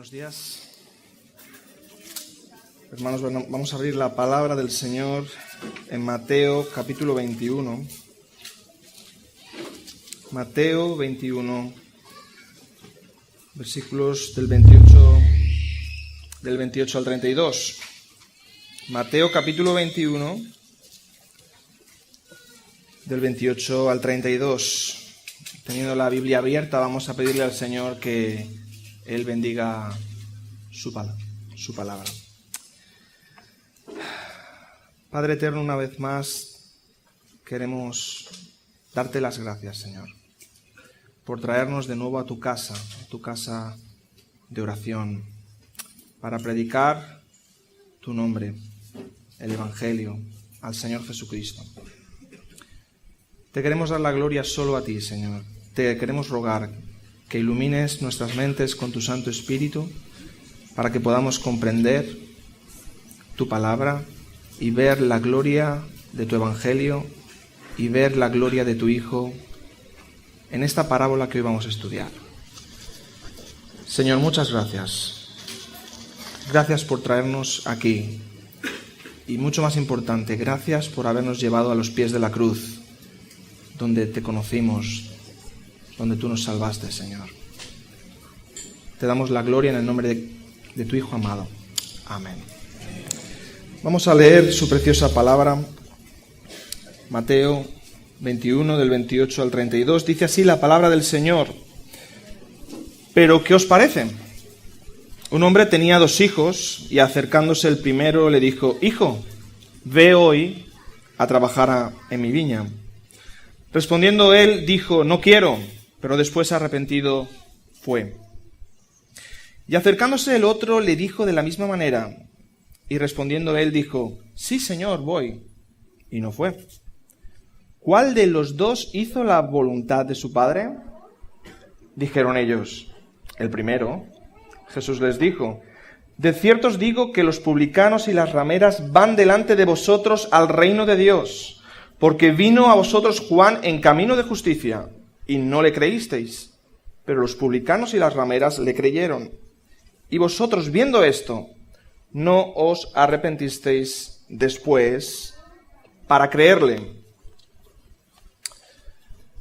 Buenos días. Hermanos, vamos a abrir la palabra del Señor en Mateo capítulo 21. Mateo 21, versículos del 28 al 32. Mateo capítulo 21, del 28 al 32. Teniendo la Biblia abierta, vamos a pedirle al Señor que Él bendiga su palabra. Padre eterno, una vez más queremos darte las gracias, Señor, por traernos de nuevo a tu casa de oración, para predicar tu nombre, el Evangelio, al Señor Jesucristo. Te queremos dar la gloria solo a ti, Señor. Te queremos rogar que ilumines nuestras mentes con tu Santo Espíritu para que podamos comprender tu palabra y ver la gloria de tu Evangelio y ver la gloria de tu Hijo en esta parábola que hoy vamos a estudiar. Señor, muchas gracias. Gracias por traernos aquí. Y mucho más importante, gracias por habernos llevado a los pies de la cruz, donde te conocimos, donde tú nos salvaste, Señor. Te damos la gloria en el nombre de tu Hijo amado. Amén. Vamos a leer su preciosa palabra. Mateo 21, del 28 al 32. Dice así la palabra del Señor. ¿Pero qué os parece? Un hombre tenía 2 hijos y acercándose el primero le dijo: Hijo, ve hoy a trabajar en mi viña. Respondiendo él, dijo: No quiero, pero después arrepentido fue. Y acercándose el otro le dijo de la misma manera, y respondiendo él dijo: Sí, Señor, voy. Y no fue. ¿Cuál de los 2 hizo la voluntad de su padre? Dijeron ellos: El primero. Jesús les dijo: De cierto os digo que los publicanos y las rameras van delante de vosotros al reino de Dios, porque vino a vosotros Juan en camino de justicia, y no le creísteis, pero los publicanos y las rameras le creyeron. Y vosotros, viendo esto, no os arrepentisteis después para creerle.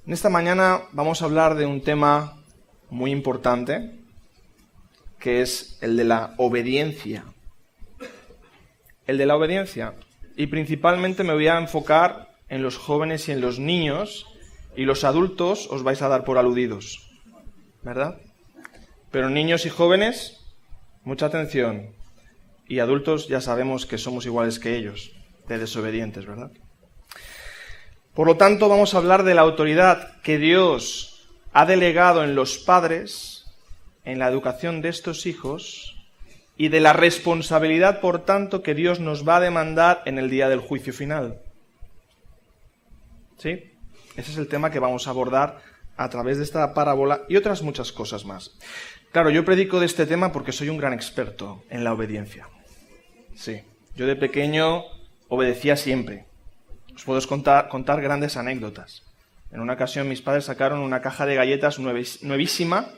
En esta mañana vamos a hablar de un tema muy importante, que es el de la obediencia. El de la obediencia. Y principalmente me voy a enfocar en los jóvenes y en los niños, y los adultos os vais a dar por aludidos, ¿verdad? Pero niños y jóvenes, mucha atención. Y adultos ya sabemos que somos iguales que ellos, de desobedientes, ¿verdad? Por lo tanto, vamos a hablar de la autoridad que Dios ha delegado en los padres en la educación de estos hijos y de la responsabilidad, por tanto, que Dios nos va a demandar en el día del juicio final. ¿Sí? Ese es el tema que vamos a abordar a través de esta parábola y otras muchas cosas más. Claro, yo predico de este tema porque soy un gran experto en la obediencia. Sí, yo de pequeño obedecía siempre. Os puedo contar grandes anécdotas. En una ocasión mis padres sacaron una caja de galletas nuevísima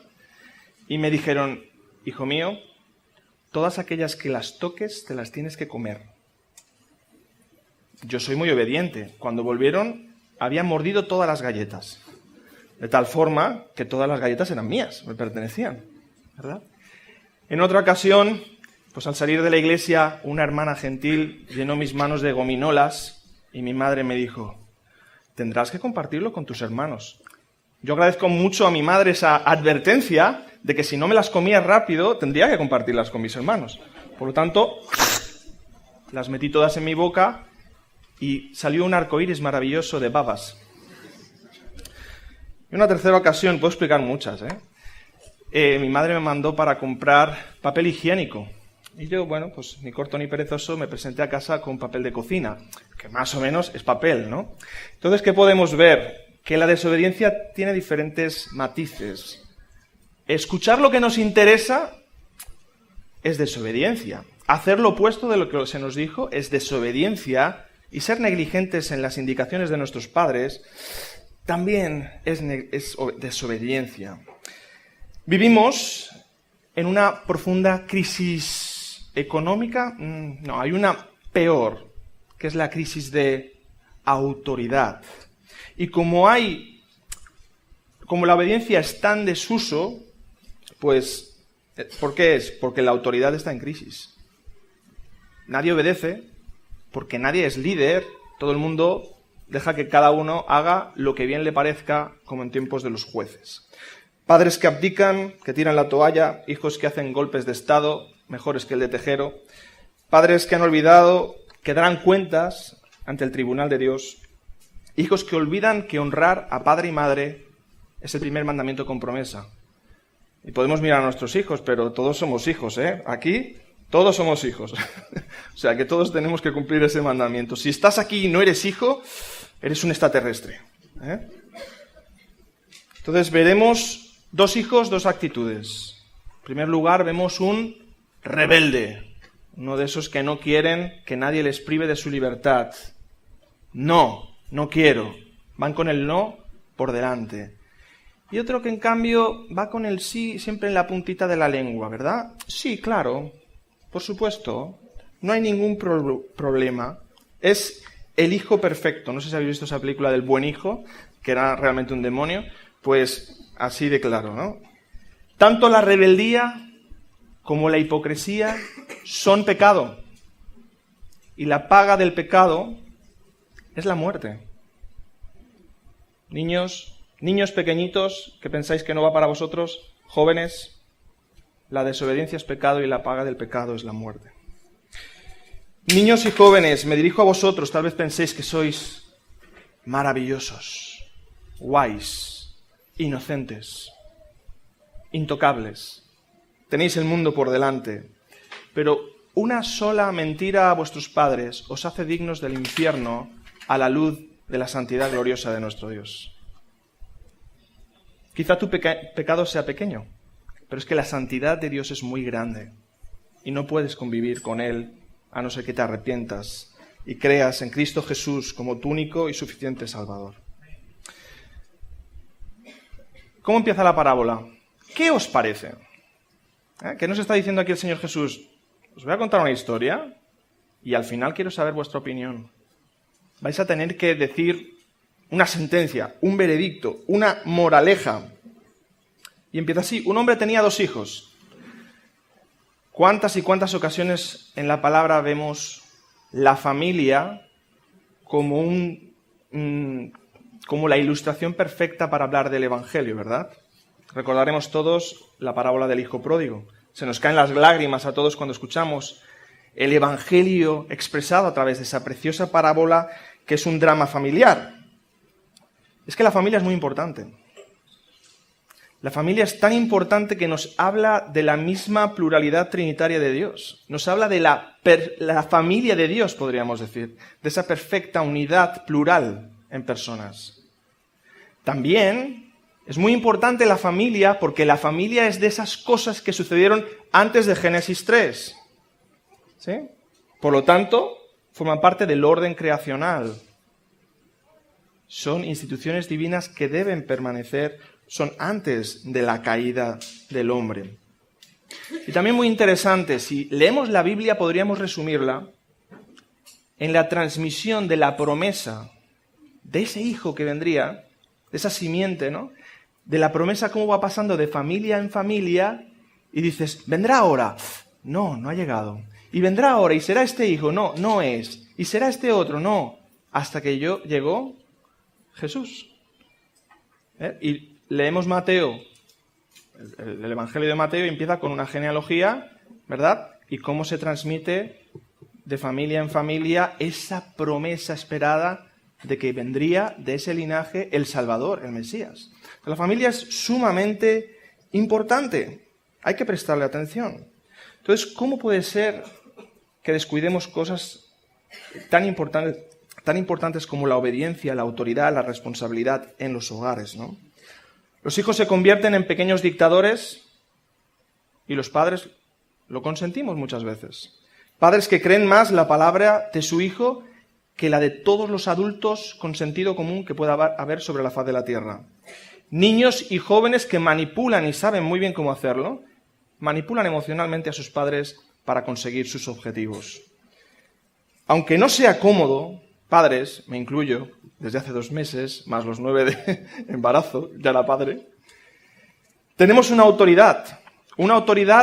y me dijeron: Hijo mío, todas aquellas que las toques te las tienes que comer. Yo soy muy obediente. Cuando volvieron, habían mordido todas las galletas. De tal forma que todas las galletas eran mías, me pertenecían, ¿verdad? En otra ocasión, pues al salir de la iglesia, una hermana gentil llenó mis manos de gominolas y mi madre me dijo: tendrás que compartirlo con tus hermanos. Yo agradezco mucho a mi madre esa advertencia de que si no me las comía rápido, tendría que compartirlas con mis hermanos. Por lo tanto, las metí todas en mi boca y salió un arcoíris maravilloso de babas. En una tercera ocasión, puedo explicar muchas, mi madre me mandó para comprar papel higiénico. Y yo, bueno, pues ni corto ni perezoso, me presenté a casa con papel de cocina, que más o menos es papel, ¿no? Entonces, ¿qué podemos ver? Que la desobediencia tiene diferentes matices. Escuchar lo que nos interesa es desobediencia. Hacer lo opuesto de lo que se nos dijo es desobediencia. Y ser negligentes en las indicaciones de nuestros padres también es desobediencia. Vivimos en una profunda crisis económica. No, hay una peor, que es la crisis de autoridad. Y como la obediencia está en desuso, pues, ¿por qué es? Porque la autoridad está en crisis. Nadie obedece, porque nadie es líder, todo el mundo deja que cada uno haga lo que bien le parezca, como en tiempos de los jueces. Padres que abdican, que tiran la toalla, hijos que hacen golpes de estado, mejores que el de Tejero, padres que han olvidado que darán cuentas ante el tribunal de Dios, hijos que olvidan que honrar a padre y madre es el primer mandamiento con promesa. Y podemos mirar a nuestros hijos, pero todos somos hijos, ¿eh? Aquí todos somos hijos. O sea que todos tenemos que cumplir ese mandamiento. Si estás aquí y no eres hijo, eres un extraterrestre, ¿eh? Entonces veremos dos hijos, dos actitudes. En primer lugar, vemos un rebelde, uno de esos que no quieren que nadie les prive de su libertad. No quiero. Van con el no por delante. Y otro que en cambio va con el sí siempre en la puntita de la lengua, ¿verdad? Sí, claro, por supuesto, no hay ningún problema. Es el hijo perfecto. No sé si habéis visto esa película del buen hijo, que era realmente un demonio. Pues así de claro, ¿no? Tanto la rebeldía como la hipocresía son pecado. Y la paga del pecado es la muerte. Niños pequeñitos que pensáis que no va para vosotros, jóvenes, la desobediencia es pecado y la paga del pecado es la muerte. Niños y jóvenes, me dirijo a vosotros, tal vez penséis que sois maravillosos, guays, inocentes, intocables. Tenéis el mundo por delante, pero una sola mentira a vuestros padres os hace dignos del infierno a la luz de la santidad gloriosa de nuestro Dios. Quizá tu pecado sea pequeño, pero es que la santidad de Dios es muy grande y no puedes convivir con Él a no ser que te arrepientas y creas en Cristo Jesús como tu único y suficiente Salvador. ¿Cómo empieza la parábola? ¿Qué os parece? ¿Qué nos está diciendo aquí el Señor Jesús? Os voy a contar una historia y al final quiero saber vuestra opinión. Vais a tener que decir una sentencia, un veredicto, una moraleja. Y empieza así. Un hombre tenía 2 hijos. ¿Cuántas y cuántas ocasiones en la palabra vemos la familia como como la ilustración perfecta para hablar del Evangelio, ¿verdad? Recordaremos todos la parábola del hijo pródigo. Se nos caen las lágrimas a todos cuando escuchamos el Evangelio expresado a través de esa preciosa parábola que es un drama familiar. Es que la familia es muy importante. La familia es tan importante que nos habla de la misma pluralidad trinitaria de Dios. Nos habla de la familia de Dios, podríamos decir, de esa perfecta unidad plural en personas. También es muy importante la familia porque la familia es de esas cosas que sucedieron antes de Génesis 3. ¿Sí? Por lo tanto, forman parte del orden creacional. Son instituciones divinas que deben permanecer, son antes de la caída del hombre. Y también muy interesante, si leemos la Biblia podríamos resumirla en la transmisión de la promesa de ese hijo que vendría, de esa simiente, ¿no? De la promesa, cómo va pasando de familia en familia y dices, ¿vendrá ahora? No, no ha llegado. Y vendrá ahora y será este hijo, no, no es. Y será este otro, no. Hasta que llegó Jesús. Y leemos Mateo, el Evangelio de Mateo, y empieza con una genealogía, ¿verdad? Y cómo se transmite de familia en familia esa promesa esperada de que vendría de ese linaje el Salvador, el Mesías. La familia es sumamente importante. Hay que prestarle atención. Entonces, ¿cómo puede ser que descuidemos cosas tan importantes como la obediencia, la autoridad, la responsabilidad en los hogares, ¿no? Los hijos se convierten en pequeños dictadores y los padres lo consentimos muchas veces. Padres que creen más la palabra de su hijo que la de todos los adultos con sentido común que pueda haber sobre la faz de la tierra. Niños y jóvenes que manipulan y saben muy bien cómo hacerlo, manipulan emocionalmente a sus padres para conseguir sus objetivos. Aunque no sea cómodo, padres, me incluyo, desde hace 2 meses, más los 9 de embarazo, ya era padre, tenemos una autoridad,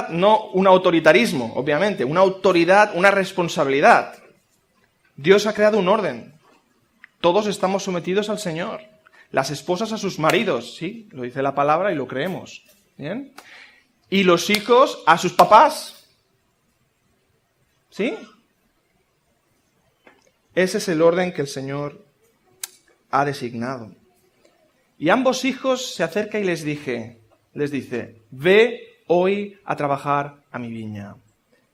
no un autoritarismo, obviamente, una autoridad, una responsabilidad. Dios ha creado un orden. Todos estamos sometidos al Señor. Las esposas a sus maridos, sí, lo dice la palabra y lo creemos. ¿Bien? Y los hijos a sus papás. ¿Sí? Ese es el orden que el Señor ha designado. Y ambos hijos se acerca y les dice, ve hoy a trabajar a mi viña.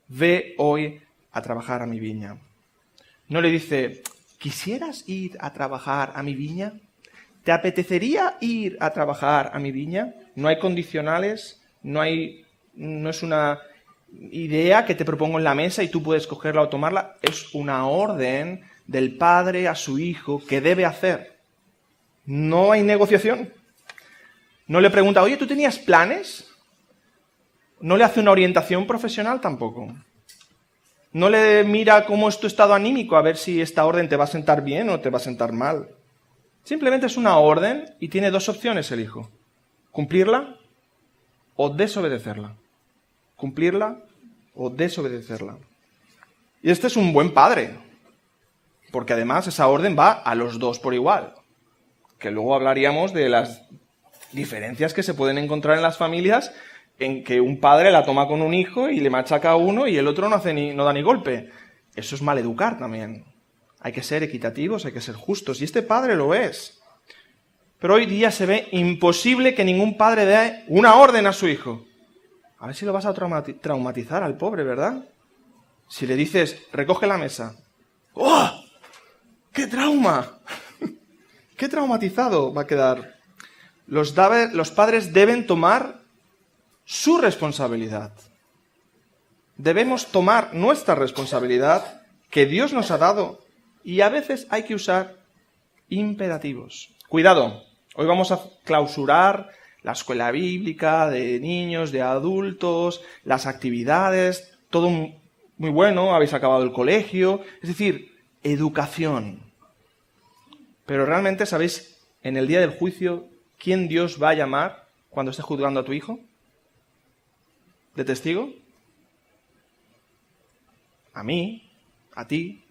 Ve hoy a trabajar a mi viña. No le dice, ¿quisieras ir a trabajar a mi viña? ¿Te apetecería ir a trabajar a mi viña? No hay condicionales, no es una idea que te propongo en la mesa y tú puedes cogerla o tomarla. Es una orden del padre a su hijo que debe hacer. No hay negociación. No le pregunta, oye, ¿tú tenías planes? No le hace una orientación profesional tampoco. No le mira cómo es tu estado anímico a ver si esta orden te va a sentar bien o te va a sentar mal. Simplemente es una orden y tiene 2 opciones el hijo. Cumplirla o desobedecerla. Cumplirla o desobedecerla. Y este es un buen padre, porque además esa orden va a los 2 por igual. Que luego hablaríamos de las diferencias que se pueden encontrar en las familias en que un padre la toma con un hijo y le machaca a uno y el otro no da ni golpe. Eso es maleducar también. Hay que ser equitativos, hay que ser justos. Y este padre lo es. Pero hoy día se ve imposible que ningún padre dé una orden a su hijo. A ver si lo vas a traumatizar al pobre, ¿verdad? Si le dices, recoge la mesa. ¡Oh! ¡Qué trauma! ¡Qué traumatizado va a quedar! Los padres deben tomar su responsabilidad. Debemos tomar nuestra responsabilidad que Dios nos ha dado y a veces hay que usar imperativos. Cuidado, hoy vamos a clausurar la escuela bíblica de niños, de adultos, las actividades, todo muy bueno, habéis acabado el colegio, es decir, educación. Pero realmente, ¿sabéis en el día del juicio quién Dios va a llamar cuando esté juzgando a tu hijo? ¿De testigo? A mí, a ti,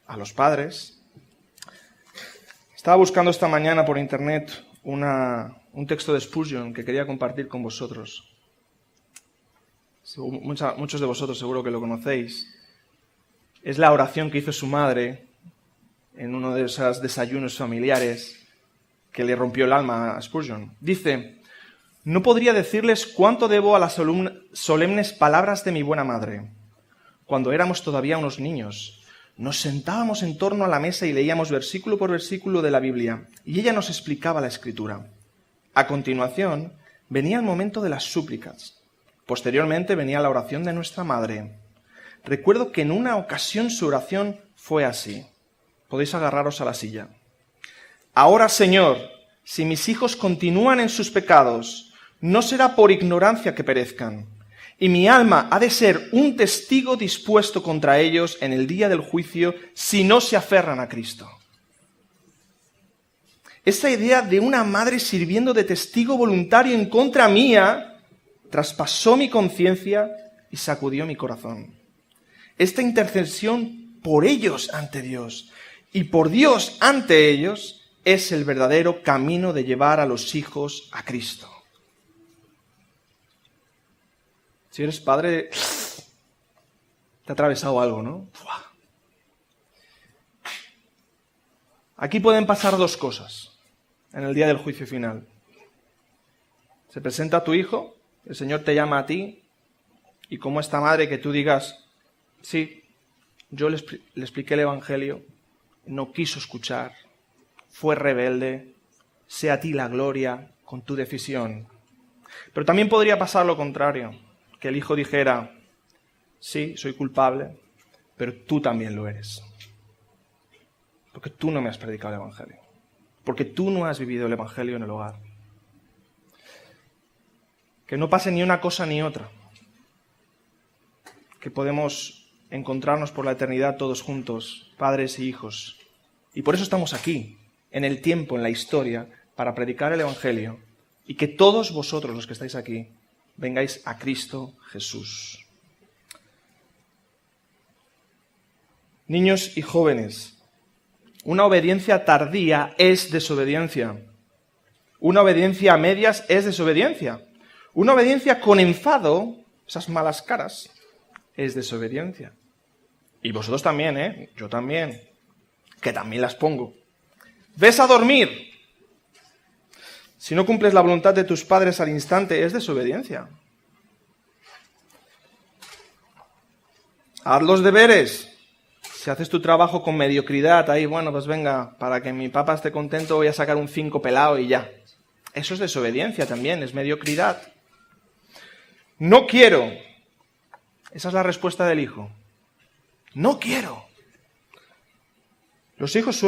a los padres. Estaba buscando esta mañana por internet un texto de Spurgeon que quería compartir con vosotros. Muchos de vosotros seguro que lo conocéis. Es la oración que hizo su madre en uno de esos desayunos familiares que le rompió el alma a Spurgeon. Dice, no podría decirles cuánto debo a las solemnes palabras de mi buena madre. Cuando éramos todavía unos niños, nos sentábamos en torno a la mesa y leíamos versículo por versículo de la Biblia, y ella nos explicaba la Escritura. A continuación, venía el momento de las súplicas. Posteriormente venía la oración de nuestra madre. Recuerdo que en una ocasión su oración fue así. Podéis agarraros a la silla. Ahora, Señor, si mis hijos continúan en sus pecados, no será por ignorancia que perezcan, y mi alma ha de ser un testigo dispuesto contra ellos en el día del juicio si no se aferran a Cristo. Esta idea de una madre sirviendo de testigo voluntario en contra mía traspasó mi conciencia y sacudió mi corazón. Esta intercesión por ellos ante Dios y por Dios ante ellos es el verdadero camino de llevar a los hijos a Cristo. Si eres padre, te ha atravesado algo, ¿no? Aquí pueden pasar 2 cosas en el día del juicio final. Se presenta a tu hijo, el Señor te llama a ti, y como esta madre que tú digas, sí, yo le expliqué el Evangelio, no quiso escuchar, fue rebelde, sea a ti la gloria con tu decisión. Pero también podría pasar lo contrario, que el hijo dijera, sí, soy culpable, pero tú también lo eres. Porque tú no me has predicado el Evangelio. Porque tú no has vivido el Evangelio en el hogar. Que no pase ni una cosa ni otra. que podemos encontrarnos por la eternidad todos juntos, padres y hijos. Y por eso estamos aquí, en el tiempo, en la historia, para predicar el Evangelio y que todos vosotros, los que estáis aquí, vengáis a Cristo Jesús. Niños y jóvenes, una obediencia tardía es desobediencia. Una obediencia a medias es desobediencia. Una obediencia con enfado, esas malas caras, es desobediencia. Y vosotros también, ¿eh? Yo también, que también las pongo. Ves a dormir. Si no cumples la voluntad de tus padres al instante, es desobediencia. Haz los deberes. Si haces tu trabajo con mediocridad, ahí, bueno, pues venga, para que mi papá esté contento voy a sacar un 5 pelado y ya. Eso es desobediencia también, es mediocridad. No quiero. Esa es la respuesta del hijo. No quiero. Los hijos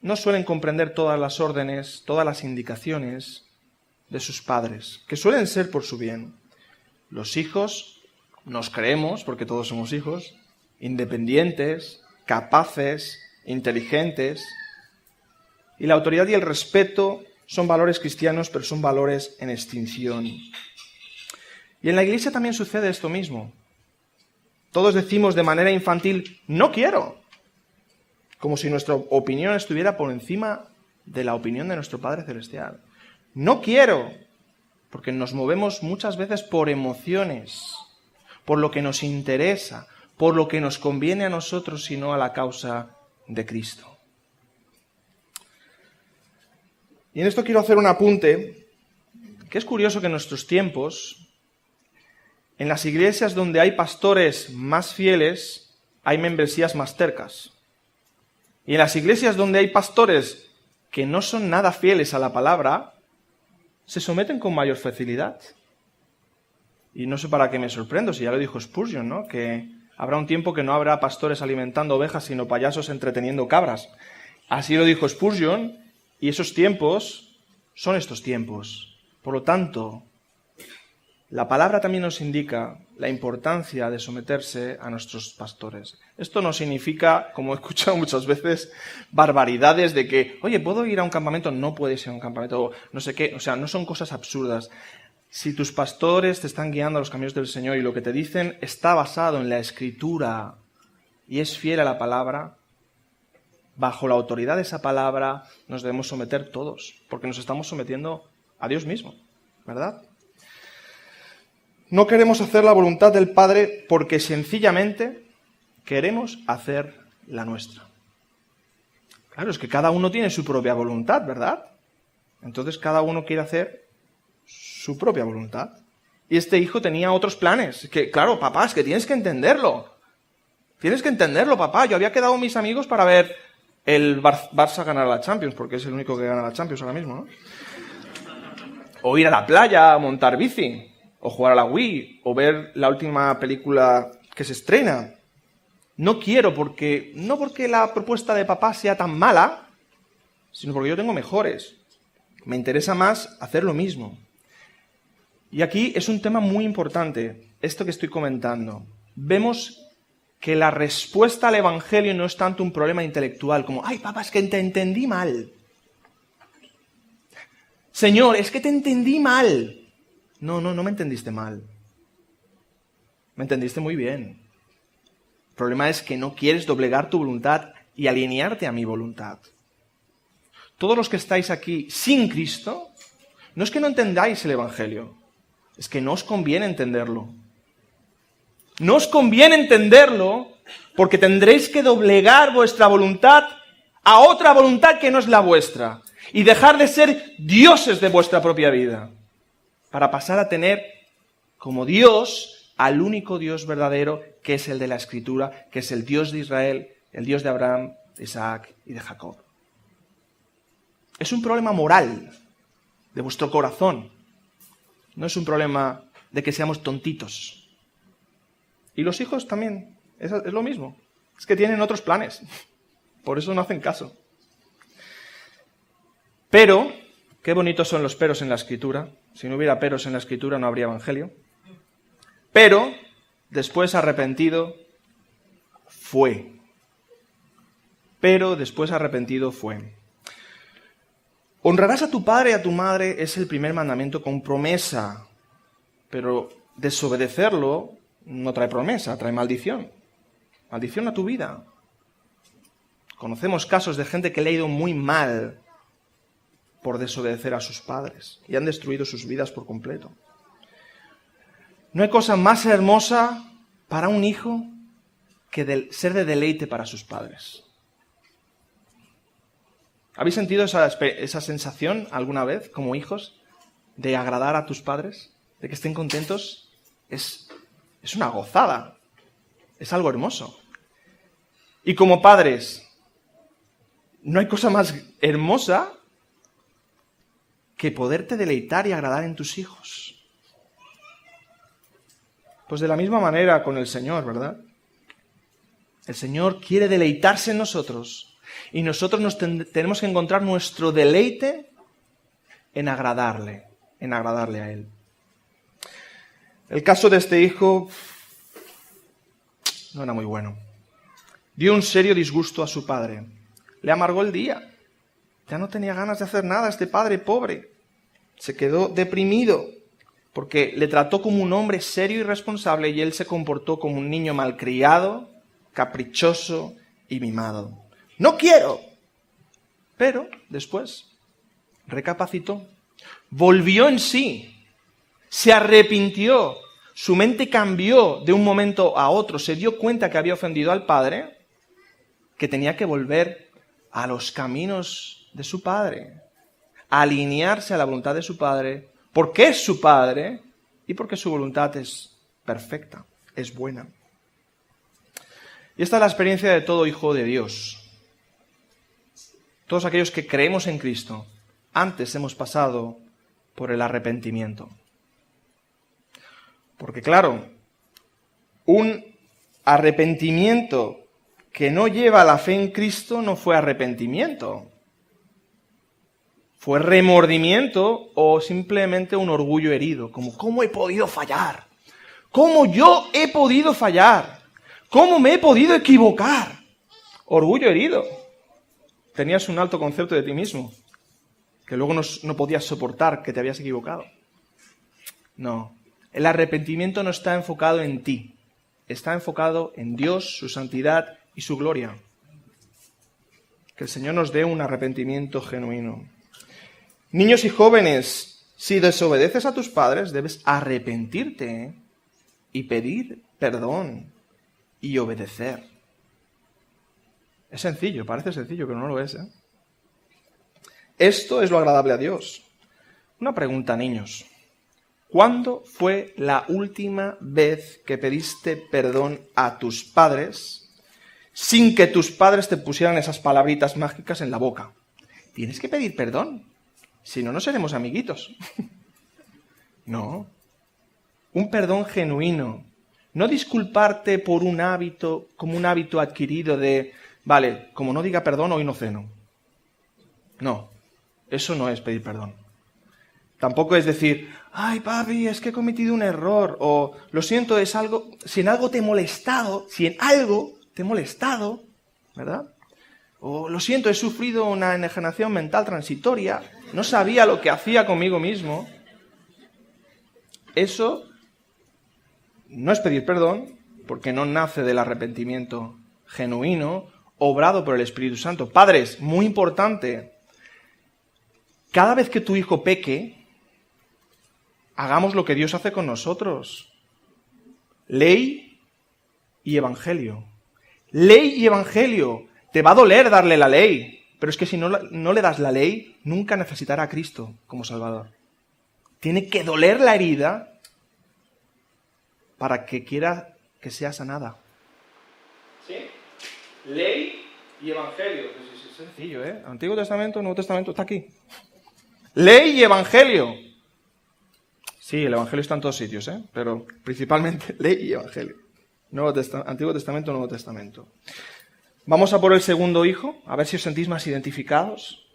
no suelen comprender todas las órdenes, todas las indicaciones de sus padres, que suelen ser por su bien. Los hijos nos creemos, porque todos somos hijos, independientes, capaces, inteligentes. Y la autoridad y el respeto son valores cristianos, pero son valores en extinción. Y en la iglesia también sucede esto mismo. Todos decimos de manera infantil, no quiero, como si nuestra opinión estuviera por encima de la opinión de nuestro Padre Celestial. No quiero, porque nos movemos muchas veces por emociones, por lo que nos interesa, por lo que nos conviene a nosotros y no a la causa de Cristo. Y en esto quiero hacer un apunte, que es curioso que en nuestros tiempos, en las iglesias donde hay pastores más fieles, hay membresías más tercas. Y en las iglesias donde hay pastores que no son nada fieles a la palabra, se someten con mayor facilidad. Y no sé para qué me sorprendo, si ya lo dijo Spurgeon, ¿no? Que habrá un tiempo que no habrá pastores alimentando ovejas, sino payasos entreteniendo cabras. Así lo dijo Spurgeon, y esos tiempos son estos tiempos. Por lo tanto, la palabra también nos indica la importancia de someterse a nuestros pastores. Esto no significa, como he escuchado muchas veces, barbaridades de que, oye, ¿puedo ir a un campamento? No puedes ir a un campamento, no sé qué. O sea, no son cosas absurdas. Si tus pastores te están guiando a los caminos del Señor y lo que te dicen está basado en la Escritura y es fiel a la palabra, bajo la autoridad de esa palabra nos debemos someter todos, porque nos estamos sometiendo a Dios mismo, ¿verdad? No queremos hacer la voluntad del Padre porque sencillamente queremos hacer la nuestra. Claro, es que cada uno tiene su propia voluntad, ¿verdad? Entonces cada uno quiere hacer su propia voluntad. Y este hijo tenía otros planes. Que, claro, papá, es que tienes que entenderlo. Tienes que entenderlo, papá. Yo había quedado con mis amigos para ver el Barça ganar la Champions, porque es el único que gana la Champions ahora mismo, ¿no? O ir a la playa a montar bici, o jugar a la Wii, o ver la última película que se estrena. No quiero no porque la propuesta de papá sea tan mala, sino porque yo tengo mejores. Me interesa más hacer lo mismo. Y aquí es un tema muy importante, esto que estoy comentando. Vemos que la respuesta al Evangelio no es tanto un problema intelectual, como, ay, papá, es que te entendí mal. Señor, es que te entendí mal. No me entendiste mal. Me entendiste muy bien. El problema es que no quieres doblegar tu voluntad y alinearte a mi voluntad. Todos los que estáis aquí sin Cristo, no es que no entendáis el Evangelio, es que no os conviene entenderlo. No os conviene entenderlo porque tendréis que doblegar vuestra voluntad a otra voluntad que no es la vuestra y dejar de ser dioses de vuestra propia vida para pasar a tener como Dios al único Dios verdadero que es el de la Escritura, que es el Dios de Israel, el Dios de Abraham, de Isaac y de Jacob. Es un problema moral de vuestro corazón. No es un problema de que seamos tontitos. Y los hijos también, es lo mismo. Es que tienen otros planes. Por eso no hacen caso. Pero, qué bonitos son los peros en la Escritura. Si no hubiera peros en la Escritura no habría Evangelio. Pero, después arrepentido, fue. Pero después arrepentido fue. Honrarás a tu padre y a tu madre es el primer mandamiento con promesa, pero desobedecerlo no trae promesa, trae maldición. Maldición a tu vida. Conocemos casos de gente que le ha ido muy mal por desobedecer a sus padres y han destruido sus vidas por completo. No hay cosa más hermosa para un hijo que ser de deleite para sus padres. ¿Habéis sentido esa sensación alguna vez como hijos de agradar a tus padres? ¿De que estén contentos? Es una gozada. Es algo hermoso. Y como padres, no hay cosa más hermosa que poderte deleitar y agradar en tus hijos. Pues de la misma manera con el Señor, ¿verdad? El Señor quiere deleitarse en nosotros y nosotros tenemos que encontrar nuestro deleite en agradarle a Él. El caso de este hijo no era muy bueno. Dio un serio disgusto a su padre. Le amargó el día. Ya no tenía ganas de hacer nada este padre pobre. Se quedó deprimido porque le trató como un hombre serio y responsable y él se comportó como un niño malcriado, caprichoso y mimado. ¡No quiero! Pero después recapacitó, volvió en sí, se arrepintió, su mente cambió de un momento a otro, se dio cuenta que había ofendido al padre, que tenía que volver a los caminos de su padre, a alinearse a la voluntad de su padre, porque es su padre y porque su voluntad es perfecta, es buena. Y esta es la experiencia de todo hijo de Dios. Todos aquellos que creemos en Cristo, antes hemos pasado por el arrepentimiento. Porque claro, un arrepentimiento que no lleva a la fe en Cristo no fue arrepentimiento. Fue remordimiento o simplemente un orgullo herido, como ¿cómo he podido fallar? ¿Cómo yo he podido fallar? ¿Cómo me he podido equivocar? Orgullo herido. Tenías un alto concepto de ti mismo, que luego no podías soportar que te habías equivocado. No, el arrepentimiento no está enfocado en ti, está enfocado en Dios, su santidad y su gloria. Que el Señor nos dé un arrepentimiento genuino. Niños y jóvenes, si desobedeces a tus padres, debes arrepentirte y pedir perdón y obedecer. Es sencillo, parece sencillo, pero no lo es, ¿eh? Esto es lo agradable a Dios. Una pregunta, niños. ¿Cuándo fue la última vez que pediste perdón a tus padres sin que tus padres te pusieran esas palabritas mágicas en la boca? Tienes que pedir perdón, si no, no seremos amiguitos. No. Un perdón genuino. No disculparte por un hábito, como un hábito adquirido de, vale, como no diga perdón, hoy no ceno. No, eso no es pedir perdón. Tampoco es decir, ay papi, es que he cometido un error, o lo siento, es algo, si en algo te he molestado, ¿verdad? O lo siento, he sufrido una enajenación mental transitoria, no sabía lo que hacía conmigo mismo. Eso no es pedir perdón, porque no nace del arrepentimiento genuino, obrado por el Espíritu Santo. Padres, muy importante, cada vez que tu hijo peque, hagamos lo que Dios hace con nosotros. Ley y evangelio. Ley y evangelio. Te va a doler darle la ley, pero es que si no le das la ley, nunca necesitará a Cristo como Salvador. Tiene que doler la herida para que quiera que sea sanada. ¿Sí? Ley y evangelio. Es sencillo, ¿eh? Antiguo Testamento, Nuevo Testamento, está aquí. Ley y evangelio. Sí, el evangelio está en todos sitios, ¿eh? Pero principalmente ley y evangelio. Antiguo Testamento, Nuevo Testamento. Vamos a por el segundo hijo, a ver si os sentís más identificados.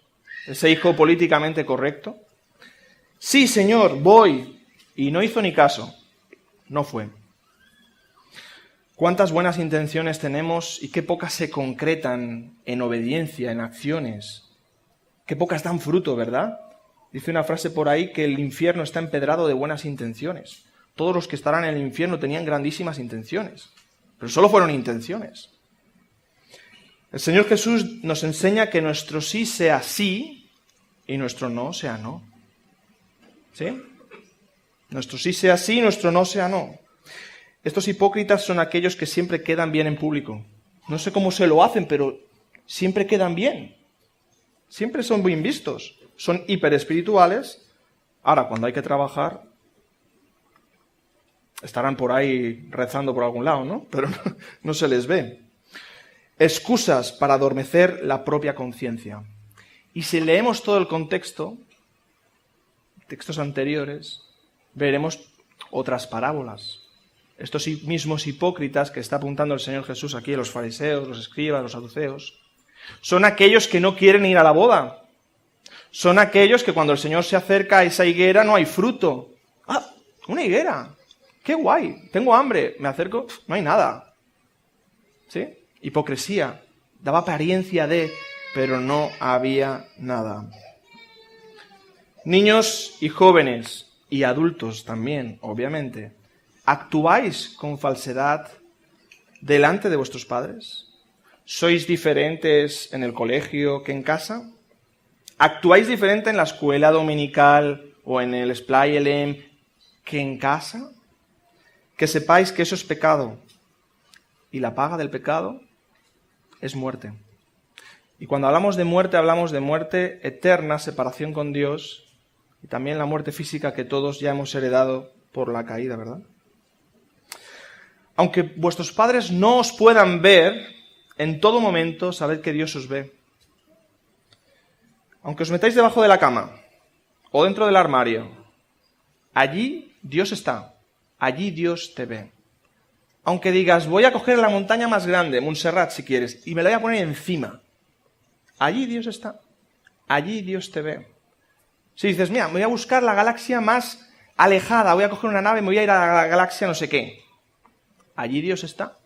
Ese hijo políticamente correcto. Sí, Señor, voy. Y no hizo ni caso. No fue. ¿Cuántas buenas intenciones tenemos y qué pocas se concretan en obediencia, en acciones? Qué pocas dan fruto, ¿verdad? Dice una frase por ahí que el infierno está empedrado de buenas intenciones. Todos los que estarán en el infierno tenían grandísimas intenciones, pero solo fueron intenciones. El Señor Jesús nos enseña que nuestro sí sea sí y nuestro no sea no. ¿Sí? Nuestro sí sea sí y nuestro no sea no. Estos hipócritas son aquellos que siempre quedan bien en público. No sé cómo se lo hacen, pero siempre quedan bien. Siempre son bien vistos. Son hiperespirituales. Ahora, cuando hay que trabajar, estarán por ahí rezando por algún lado, ¿no? Pero no se les ve. Excusas para adormecer la propia conciencia. Y si leemos todo el contexto, textos anteriores, veremos otras parábolas. Estos mismos hipócritas que está apuntando el Señor Jesús aquí, los fariseos, los escribas, los saduceos, son aquellos que no quieren ir a la boda. Son aquellos que cuando el Señor se acerca a esa higuera no hay fruto. ¡Ah! ¡Una higuera! ¡Qué guay! Tengo hambre, me acerco, no hay nada. ¿Sí? Hipocresía. Daba apariencia de, pero no había nada. Niños y jóvenes, y adultos también, obviamente, ¿actuáis con falsedad delante de vuestros padres? ¿Sois diferentes en el colegio que en casa? ¿Actuáis diferente en la escuela dominical o en el Splay Elem que en casa? Que sepáis que eso es pecado. Y la paga del pecado es muerte. Y cuando hablamos de muerte eterna, separación con Dios, y también la muerte física que todos ya hemos heredado por la caída, ¿verdad? Aunque vuestros padres no os puedan ver, en todo momento sabed que Dios os ve. Aunque os metáis debajo de la cama o dentro del armario, allí Dios está, allí Dios te ve. Aunque digas, voy a coger la montaña más grande, Montserrat si quieres, y me la voy a poner encima, allí Dios está, allí Dios te ve. Si dices, mira, me voy a buscar la galaxia más alejada, voy a coger una nave y me voy a ir a la galaxia no sé qué, allí Dios está,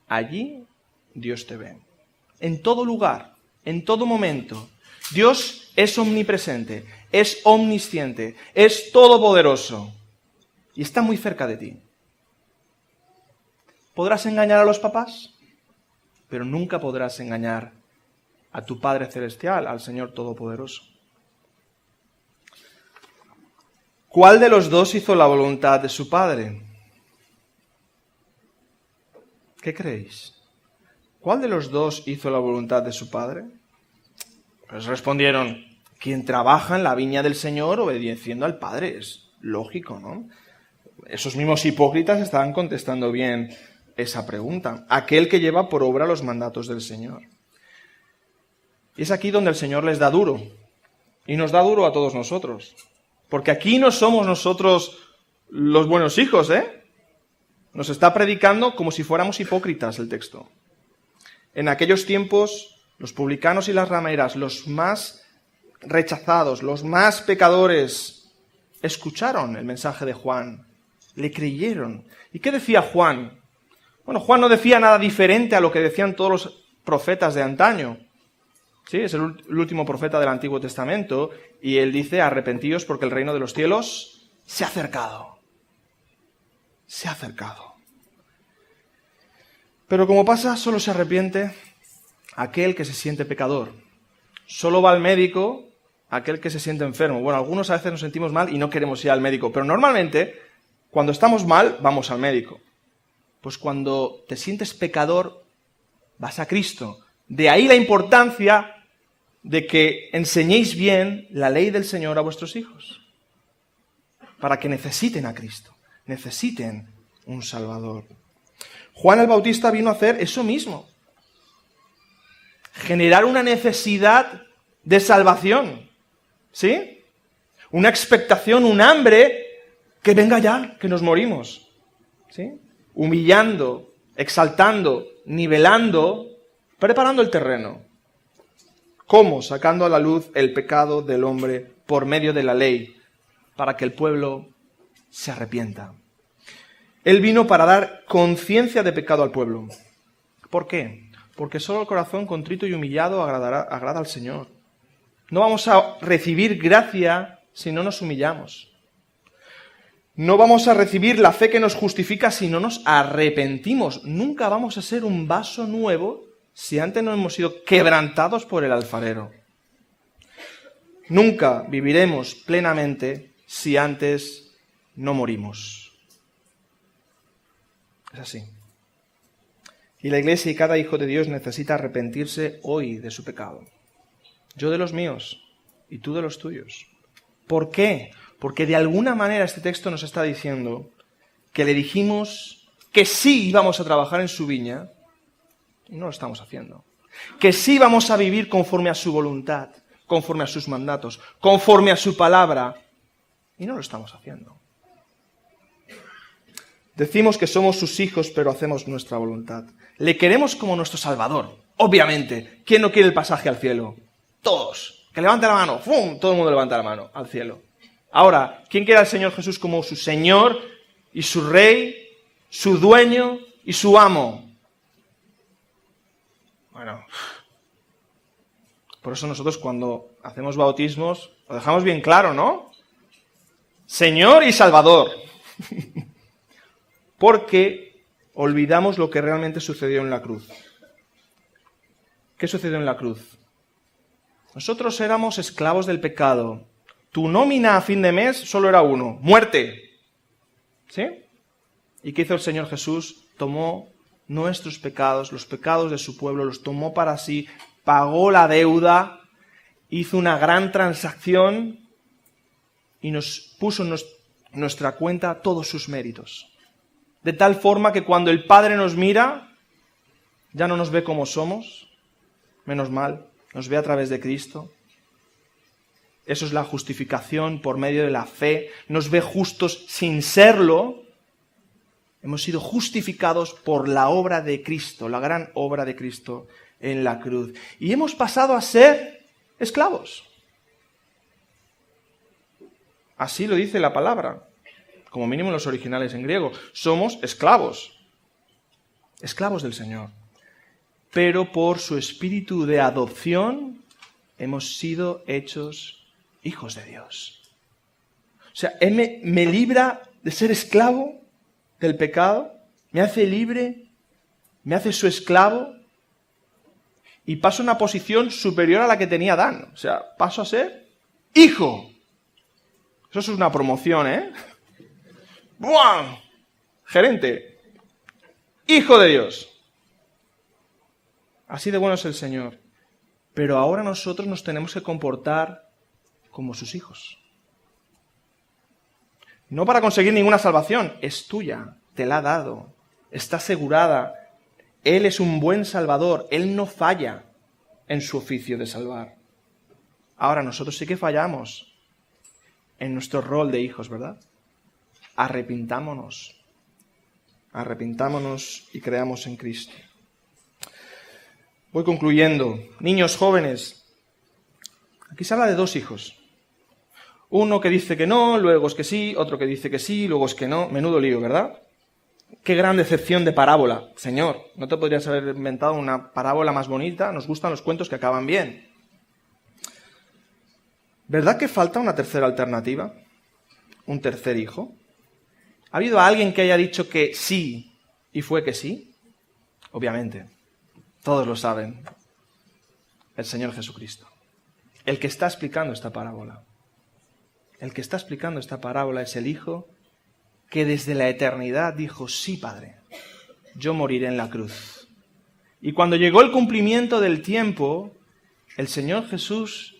allí Dios te ve. En todo lugar, en todo momento. Dios es omnipresente, es omnisciente, es todopoderoso y está muy cerca de ti. ¿Podrás engañar a los papás? Pero nunca podrás engañar a tu Padre Celestial, al Señor Todopoderoso. ¿Cuál de los dos hizo la voluntad de su Padre? ¿Qué creéis? ¿Cuál de los dos hizo la voluntad de su Padre? Pues respondieron, quien trabaja en la viña del Señor obedeciendo al Padre. Es lógico, ¿no? Esos mismos hipócritas estaban contestando bien esa pregunta. Aquel que lleva por obra los mandatos del Señor. Y es aquí donde el Señor les da duro. Y nos da duro a todos nosotros. Porque aquí no somos nosotros los buenos hijos, ¿eh? Nos está predicando como si fuéramos hipócritas el texto. En aquellos tiempos, los publicanos y las rameras, los más rechazados, los más pecadores, escucharon el mensaje de Juan, le creyeron. ¿Y qué decía Juan? Bueno, Juan no decía nada diferente a lo que decían todos los profetas de antaño. Sí, es el último profeta del Antiguo Testamento y él dice, arrepentíos porque el reino de los cielos se ha acercado. Se ha acercado. Pero como pasa, solo se arrepiente aquel que se siente pecador. Solo va al médico aquel que se siente enfermo. Bueno, algunos a veces nos sentimos mal y no queremos ir al médico, pero normalmente, cuando estamos mal, vamos al médico. Pues cuando te sientes pecador, vas a Cristo. De ahí la importancia de que enseñéis bien la ley del Señor a vuestros hijos. Para que necesiten a Cristo, necesiten un Salvador. Juan el Bautista vino a hacer eso mismo. Generar una necesidad de salvación, ¿sí? Una expectación, un hambre, que venga ya, que nos morimos, ¿sí? Humillando, exaltando, nivelando, preparando el terreno. ¿Cómo? Sacando a la luz el pecado del hombre por medio de la ley, para que el pueblo se arrepienta. Él vino para dar conciencia de pecado al pueblo. ¿Por qué? Porque solo el corazón contrito y humillado agrada al Señor. No vamos a recibir gracia si no nos humillamos. No vamos a recibir la fe que nos justifica si no nos arrepentimos. Nunca vamos a ser un vaso nuevo si antes no hemos sido quebrantados por el alfarero. Nunca viviremos plenamente si antes no morimos. Es así. Y la Iglesia y cada hijo de Dios necesita arrepentirse hoy de su pecado. Yo de los míos y tú de los tuyos. ¿Por qué? Porque de alguna manera este texto nos está diciendo que le dijimos que sí íbamos a trabajar en su viña y no lo estamos haciendo. Que sí vamos a vivir conforme a su voluntad, conforme a sus mandatos, conforme a su palabra y no lo estamos haciendo. Decimos que somos sus hijos, pero hacemos nuestra voluntad. Le queremos como nuestro Salvador, obviamente. ¿Quién no quiere el pasaje al cielo? Todos. Que levante la mano. ¡Fum! Todo el mundo levanta la mano al cielo. Ahora, ¿quién quiere al Señor Jesús como su Señor y su Rey, su dueño y su amo? Bueno, por eso nosotros cuando hacemos bautismos lo dejamos bien claro, ¿no? Señor y Salvador. Porque olvidamos lo que realmente sucedió en la cruz. ¿Qué sucedió en la cruz? Nosotros éramos esclavos del pecado. Tu nómina a fin de mes solo era uno, muerte. ¿Sí? ¿Y qué hizo el Señor Jesús? Tomó nuestros pecados, los pecados de su pueblo, los tomó para sí, pagó la deuda, hizo una gran transacción y nos puso en nuestra cuenta todos sus méritos. De tal forma que cuando el Padre nos mira, ya no nos ve como somos, menos mal, nos ve a través de Cristo. Eso es la justificación por medio de la fe. Nos ve justos sin serlo. Hemos sido justificados por la obra de Cristo, la gran obra de Cristo en la cruz. Y hemos pasado a ser esclavos. Así lo dice la palabra, como mínimo en los originales en griego. Somos esclavos, esclavos del Señor. Pero por su espíritu de adopción hemos sido hechos hijos de Dios. O sea, Él me libra de ser esclavo del pecado, me hace libre, me hace su esclavo y paso a una posición superior a la que tenía Adán. O sea, paso a ser hijo. Eso es una promoción, ¿eh? ¡Buah! Gerente. Hijo de Dios. Así de bueno es el Señor. Pero ahora nosotros nos tenemos que comportar como sus hijos. No para conseguir ninguna salvación, es tuya, te la ha dado, está asegurada. Él es un buen Salvador, Él no falla en su oficio de salvar. Ahora nosotros sí que fallamos en nuestro rol de hijos, ¿verdad? Arrepintámonos y creamos en Cristo. Voy concluyendo. Niños, jóvenes, aquí se habla de dos hijos. Uno que dice que no, luego es que sí, otro que dice que sí, luego es que no. Menudo lío, ¿verdad? Qué gran decepción de parábola. Señor, ¿no te podrías haber inventado una parábola más bonita? Nos gustan los cuentos que acaban bien. ¿Verdad que falta una tercera alternativa? ¿Un tercer hijo? ¿Ha habido alguien que haya dicho que sí y fue que sí? Obviamente. Todos lo saben. El Señor Jesucristo. El que está explicando esta parábola. El que está explicando esta parábola es el Hijo que desde la eternidad dijo, sí, Padre, yo moriré en la cruz. Y cuando llegó el cumplimiento del tiempo, el Señor Jesús,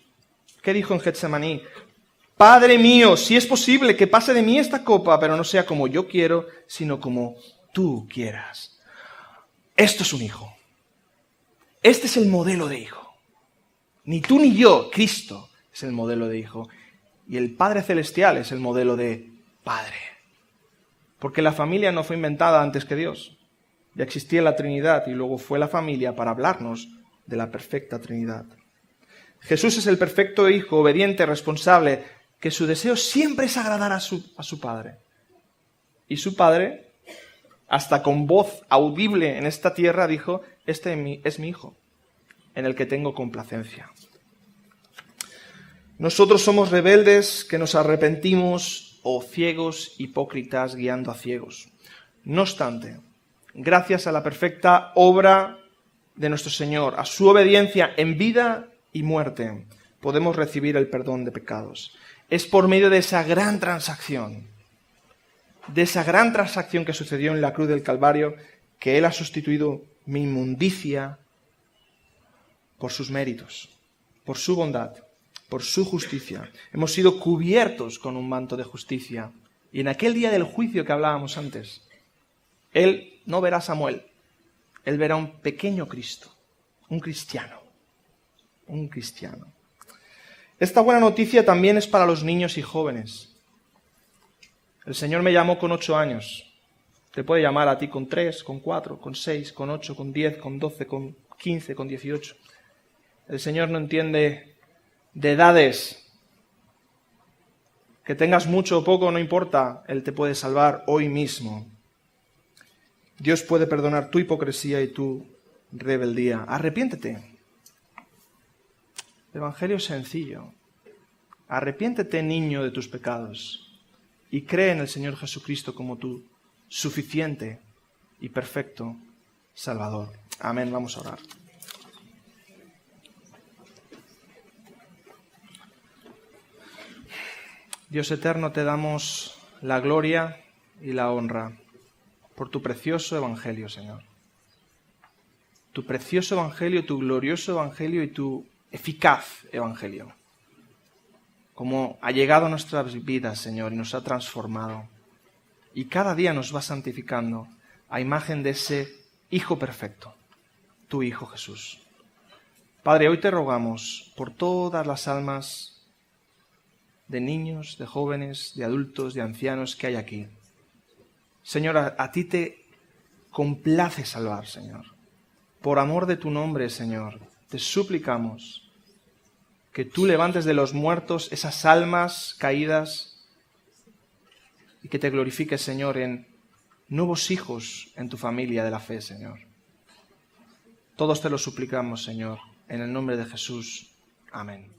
¿qué dijo en Getsemaní? Padre mío, si es posible que pase de mí esta copa, pero no sea como yo quiero, sino como tú quieras. Esto es un hijo. Este es el modelo de hijo. Ni tú ni yo, Cristo es el modelo de hijo. Y el Padre Celestial es el modelo de Padre. Porque la familia no fue inventada antes que Dios. Ya existía la Trinidad y luego fue la familia para hablarnos de la perfecta Trinidad. Jesús es el perfecto hijo, obediente, responsable, que su deseo siempre es agradar a su Padre. Y su Padre hasta con voz audible en esta tierra dijo: este es mi Hijo, en el que tengo complacencia. Nosotros somos rebeldes que nos arrepentimos, o ciegos hipócritas guiando a ciegos. No obstante, gracias a la perfecta obra de nuestro Señor, a su obediencia en vida y muerte, podemos recibir el perdón de pecados. Es por medio de esa gran transacción que sucedió en la cruz del Calvario, que Él ha sustituido mi inmundicia por sus méritos, por su bondad, por su justicia. Hemos sido cubiertos con un manto de justicia. Y en aquel día del juicio que hablábamos antes, Él no verá a Samuel, Él verá un pequeño Cristo, un cristiano. Esta buena noticia también es para los niños y jóvenes. El Señor me llamó con 8 años. Te puede llamar a ti con 3, con 4, con 6, con 8, con 10, con 12, con 15, con 18. El Señor no entiende de edades. Que tengas mucho o poco, no importa, Él te puede salvar hoy mismo. Dios puede perdonar tu hipocresía y tu rebeldía. Arrepiéntete. El Evangelio es sencillo. Arrepiéntete, niño, de tus pecados y cree en el Señor Jesucristo como tu suficiente y perfecto Salvador. Amén. Vamos a orar. Dios eterno, te damos la gloria y la honra por tu precioso Evangelio, Señor. Tu precioso Evangelio, tu glorioso Evangelio y tu eficaz Evangelio. Como ha llegado a nuestras vidas, Señor, y nos ha transformado. Y cada día nos va santificando a imagen de ese Hijo perfecto, tu Hijo Jesús. Padre, hoy te rogamos por todas las almas de niños, de jóvenes, de adultos, de ancianos que hay aquí. Señor, a ti te complace salvar, Señor. Por amor de tu nombre, Señor, te suplicamos que tú levantes de los muertos esas almas caídas y que te glorifiques, Señor, en nuevos hijos en tu familia de la fe, Señor. Todos te lo suplicamos, Señor, en el nombre de Jesús. Amén.